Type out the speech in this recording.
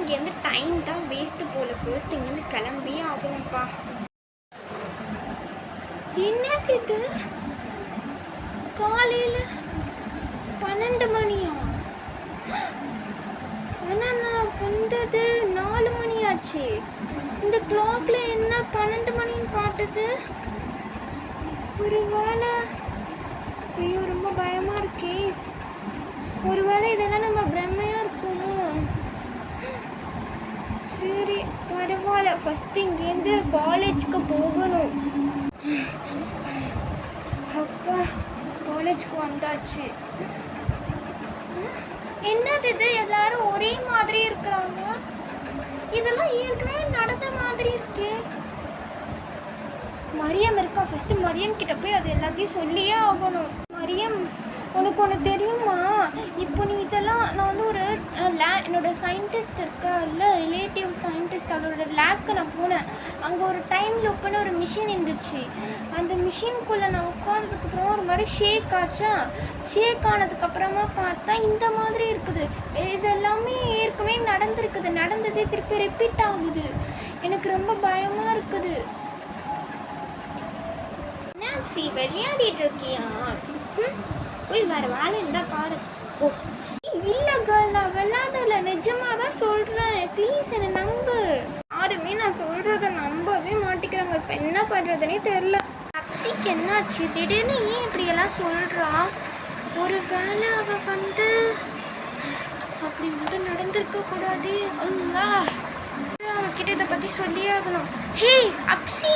இங்கேருந்து டைம் தான் வேஸ்ட்டு போல. ஃபர்ஸ்ட் இங்கேருந்து கிளம்பியே ஆகணும்ப்பா. என்னது இது காலையில் 12 மணியா? ஆனால் நான் வந்தது 4 மணி ஆச்சு. இந்த கிளாக்ல என்ன 12 மணின்னு காட்டுது? ஒரு வேளை, ஐயோ ரொம்ப பயமாக இருக்கே. ஒருவேளை இதெல்லாம் நம்ம பிரம்மையாக இருக்குமோ? சரி பரவாயில்ல, ஃபஸ்ட்டு இங்கேருந்து காலேஜுக்கு போகணும். அப்பா காலேஜுக்கு வந்தாச்சு. என்னது இது, எல்லாரும் ஒரே மாதிரி இருக்கிறாங்க. இதெல்லாம் ஏற்கனவே நடந்த மாதிரி இருக்கு. மரியம் இருக்கா, ஃபர்ஸ்ட் மரியம் கிட்ட போய் அது எல்லாத்தையும் சொல்லியே ஆகணும். மரியம், உனக்கு ஒன்று தெரியுமா? இப்போ நீ இதெல்லாம், நான் வந்து ஒரு என்னோட சயின்டிஸ்ட் இருக்கார்ல, ரிலேட்டிவ் சயின்டிஸ்ட், அவரோட லேப்க்கு நான் போனேன். அங்கே ஒரு டைம் லூப்னு ஒரு மிஷின் இருந்துச்சு. அந்த மிஷின்குள்ளே நான் உட்காந்ததுக்கப்புறம் ஒரு மாதிரி ஷேக் ஆச்சா. ஷேக் ஆனதுக்கப்புறமா பார்த்தா இந்த மாதிரி இருக்குது. இது எல்லாமே ஏற்கனவே நடந்ததே திருப்பி ரிப்பீட் ஆகுது. எனக்கு ரொம்ப பயமாக இருக்குது. நான்சி, விளையாடிட்டு இருக்கியா? போய் வேறு வேலை இருந்தால் பாரு. ஓ இல்லை கேர்ள், நான் விளையாடலை, நிஜமாக தான் சொல்கிறேன். ப்ளீஸ் என்னை நம்பு. யாருமே நான் சொல்கிறத நம்பவே மாட்டேங்கிறாங்க. இப்போ என்ன பண்ணுறதுனே தெரில. அப்சிக்கு என்னாச்சு? திடீர்னு ஏன் இப்படியெல்லாம் சொல்கிறா? ஒரு வேலை அவள் வந்து அப்படி மட்டும் நடந்திருக்கக்கூடாது. அல்லா, அவன்கிட்ட இதை பற்றி சொல்லியே ஆகணும். ஹே அப்சி,